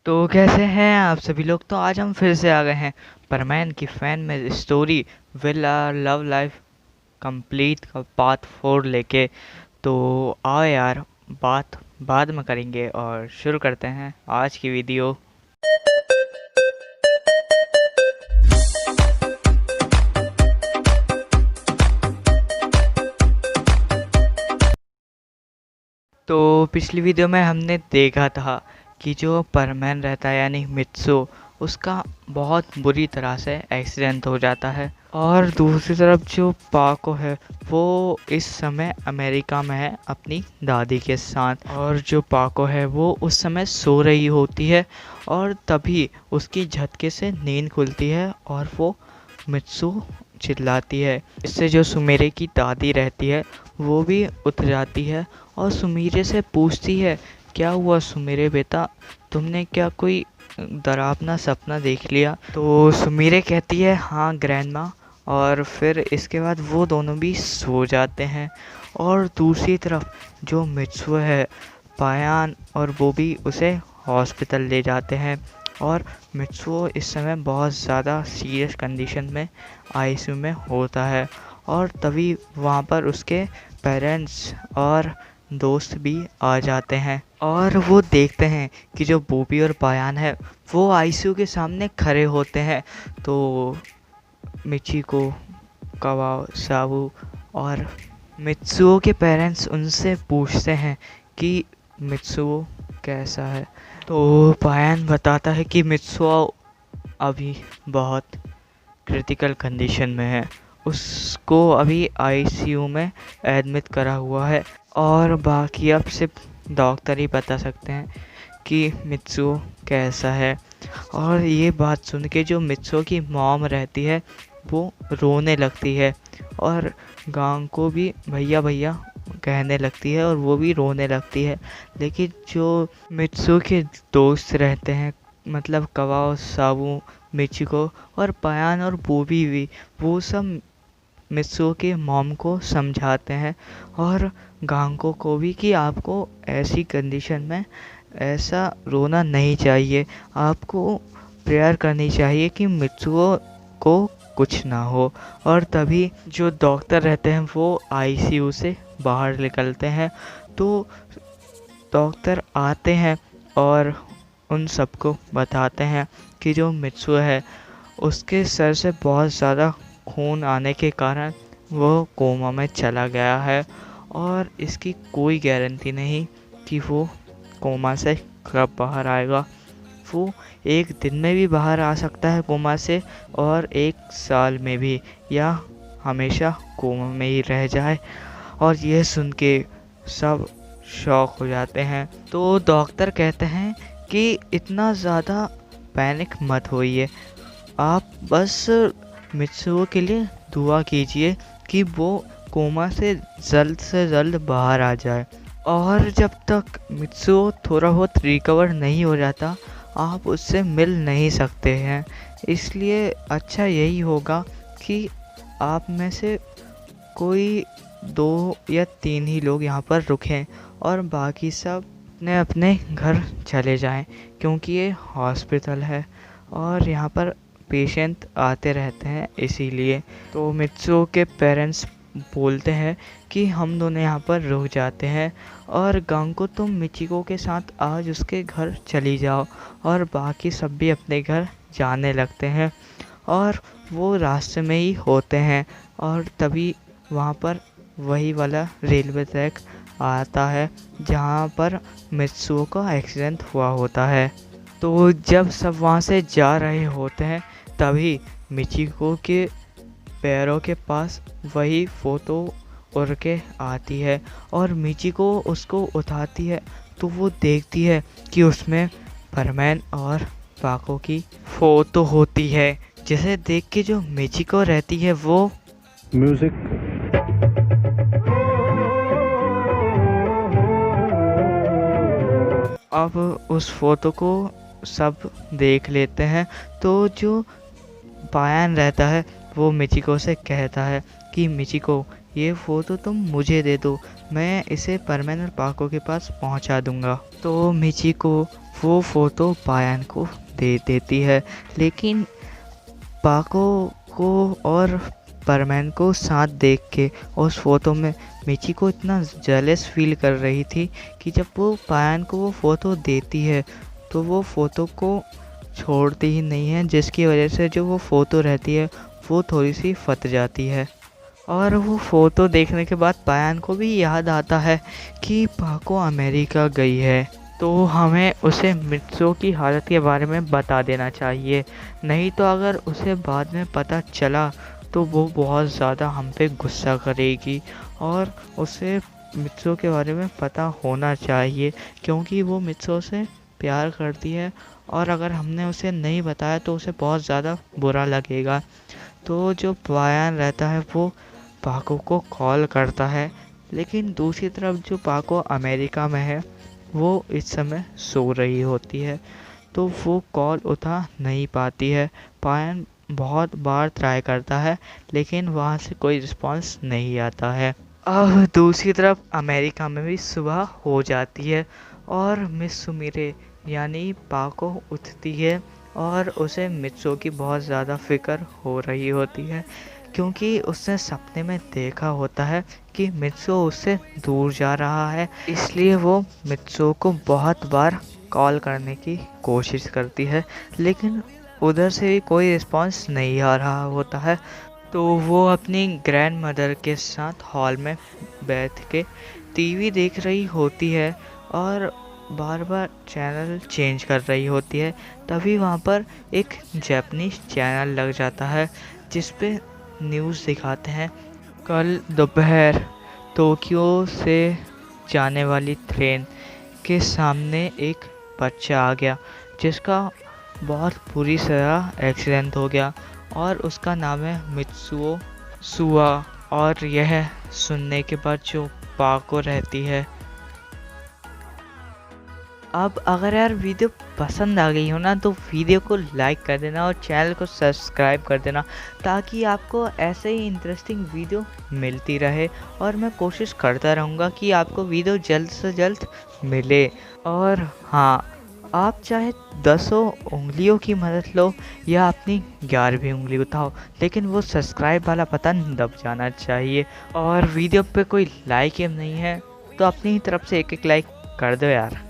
तो कैसे हैं आप सभी लोग। तो आज हम फिर से आ गए हैं परमैन की फैन में story will our love life complete का पार्ट 4 लेके। तो आओ यार, बात बाद में करेंगे और शुरू करते हैं आज की वीडियो। तो पिछली वीडियो में हमने देखा था कि जो परमैन रहता है यानी मित्सु, उसका बहुत बुरी तरह से एक्सीडेंट हो जाता है। और दूसरी तरफ जो पाको है वो इस समय अमेरिका में है अपनी दादी के साथ। और जो पाको है वो उस समय सो रही होती है और तभी उसकी झटके से नींद खुलती है और वो मित्सु चिल्लाती है। इससे जो सुमेरे की दादी रहती है वो भी उठ जाती है और सुमीरे से पूछती है, क्या हुआ सुमीरे बेटा, तुमने क्या कोई डरावना सपना देख लिया? तो सुमीरे कहती है, हाँ ग्रैंडमा। और फिर इसके बाद वो दोनों भी सो जाते हैं। और दूसरी तरफ जो मित्सु है, पायान और वो भी उसे हॉस्पिटल ले जाते हैं। और मित्सुओ इस समय बहुत ज़्यादा सीरियस कंडीशन में आईसीयू में होता है। और तभी वहाँ पर उसके पेरेंट्स और दोस्त भी आ जाते हैं और वो देखते हैं कि जो बूबी और पायान है वो आईसीयू के सामने खड़े होते हैं। तो मिचिको, कवाओ, साबू और मित्सुओ के पेरेंट्स उनसे पूछते हैं कि मित्सुओ कैसा है। तो पायान बताता है कि मित्सुओ अभी बहुत क्रिटिकल कंडीशन में है, उसको अभी आईसीयू में एडमिट करा हुआ है। और बाकी अब सिर्फ डॉक्टर ही बता सकते हैं कि मित्सुओ कैसा है। और ये बात सुन के जो मित्सुओ की मॉम रहती है वो रोने लगती है और गांग को भी भैया भैया कहने लगती है और वो भी रोने लगती है। लेकिन जो मित्सुओ के दोस्त रहते हैं, मतलब कवाओ, साबू, मिचिको और पायान और बूबी भी, वो सब मित्सुओ के मॉम को समझाते हैं और गांगो को भी कि आपको ऐसी कंडीशन में ऐसा रोना नहीं चाहिए, आपको प्रेयर करनी चाहिए कि मित्सुओ को कुछ ना हो। और तभी जो डॉक्टर रहते हैं वो आईसीयू से बाहर निकलते हैं। तो डॉक्टर आते हैं और उन सबको बताते हैं कि जो मित्सु है उसके सर से बहुत ज़्यादा खून आने के कारण वो कोमा में चला गया है और इसकी कोई गारंटी नहीं कि वो कोमा से कब बाहर आएगा। वो एक दिन में भी बाहर आ सकता है कोमा से और एक साल में भी, या हमेशा कोमा में ही रह जाए। और यह सुन के सब शॉक हो जाते हैं। तो डॉक्टर कहते हैं कि इतना ज़्यादा पैनिक मत होइए, आप बस मित्सुओ के लिए दुआ कीजिए कि वो कोमा से जल्द बाहर आ जाए। और जब तक मित्सुओ थोड़ा बहुत रिकवर नहीं हो जाता आप उससे मिल नहीं सकते हैं। इसलिए अच्छा यही होगा कि आप में से कोई 2 या 3 ही लोग यहाँ पर रुकें और बाकी सब अपने अपने घर चले जाएं, क्योंकि ये हॉस्पिटल है और यहाँ पर पेशेंट आते रहते हैं इसीलिए। तो मित्सुओ के पेरेंट्स बोलते हैं कि हम दोनों यहाँ पर रुक जाते हैं और गांगो तुम मिचिको के साथ आज उसके घर चली जाओ। और बाकी सब भी अपने घर जाने लगते हैं और वो रास्ते में ही होते हैं। और तभी वहाँ पर वही वाला रेलवे ट्रैक आता है जहाँ पर मित्सुओ का एक्सीडेंट हुआ होता है। तो जब सब वहाँ से जा रहे होते हैं तभी मिचिको के पैरों के पास वही फ़ोटो उड़ के आती है और मिचिको उसको उठाती है। तो वो देखती है कि उसमें परमैन और पाको की फ़ोटो होती है, जिसे देख के जो मिचिको रहती है वो म्यूजिक। अब उस फोटो को सब देख लेते हैं। तो जो पायान रहता है वो मिचिको से कहता है कि मिचिको, ये फ़ोटो तुम मुझे दे दो, मैं इसे परमैन और पाको के पास पहुंचा दूंगा। तो मिचिको वो फ़ोटो पायन को दे देती है, लेकिन पाको को और परमैन को साथ देख के उस फोटो में मिचिको इतना जेलस फील कर रही थी कि जब वो पायन को वो फ़ोटो देती है तो वो फ़ोटो को छोड़ती ही नहीं है, जिसकी वजह से जो वो फ़ोटो रहती है वो थोड़ी सी फट जाती है। और वो फ़ोटो देखने के बाद पायन को भी याद आता है कि पाको अमेरिका गई है, तो हमें उसे मित्सो की हालत के बारे में बता देना चाहिए। नहीं तो अगर उसे बाद में पता चला तो वो बहुत ज़्यादा हम पे गुस्सा करेगी, और उसे मित्सो के बारे में पता होना चाहिए क्योंकि वो मित्सो से प्यार करती है, और अगर हमने उसे नहीं बताया तो उसे बहुत ज़्यादा बुरा लगेगा। तो जो पायन रहता है वो पाको को कॉल करता है, लेकिन दूसरी तरफ जो पाको अमेरिका में है वो इस समय सो रही होती है, तो वो कॉल उठा नहीं पाती है। पायन बहुत बार ट्राई करता है लेकिन वहाँ से कोई रिस्पांस नहीं आता है। अब दूसरी तरफ अमेरिका में भी सुबह हो जाती है और मिस सुमिरे यानी पाको उठती है और उसे मित्सो की बहुत ज़्यादा फिक्र हो रही होती है, क्योंकि उसने सपने में देखा होता है कि मित्सो उससे दूर जा रहा है। इसलिए वो मित्सो को बहुत बार कॉल करने की कोशिश करती है, लेकिन उधर से भी कोई रिस्पांस नहीं आ रहा होता है। तो वो अपनी ग्रैंड मदर के साथ हॉल में बैठ के टीवी देख रही होती है और बार बार चैनल चेंज कर रही होती है। तभी वहाँ पर एक जापानीज चैनल लग जाता है जिस पे न्यूज़ दिखाते हैं, कल दोपहर टोक्यो से जाने वाली ट्रेन के सामने एक बच्चा आ गया जिसका बहुत बुरी तरह एक्सीडेंट हो गया और उसका नाम है मित्सुओ सुआ। और यह सुनने के बाद जो पाको रहती है। अब अगर यार वीडियो पसंद आ गई हो ना तो वीडियो को लाइक कर देना और चैनल को सब्सक्राइब कर देना, ताकि आपको ऐसे ही इंटरेस्टिंग वीडियो मिलती रहे। और मैं कोशिश करता रहूँगा कि आपको वीडियो जल्द से जल्द मिले। और हाँ, आप चाहे 10 उंगलियों की मदद लो या अपनी 11वीं उंगली उठाओ, लेकिन वो सब्सक्राइब वाला बटन दब जाना चाहिए। और वीडियो पे कोई लाइक नहीं है तो अपनी ही तरफ से एक लाइक कर दो यार।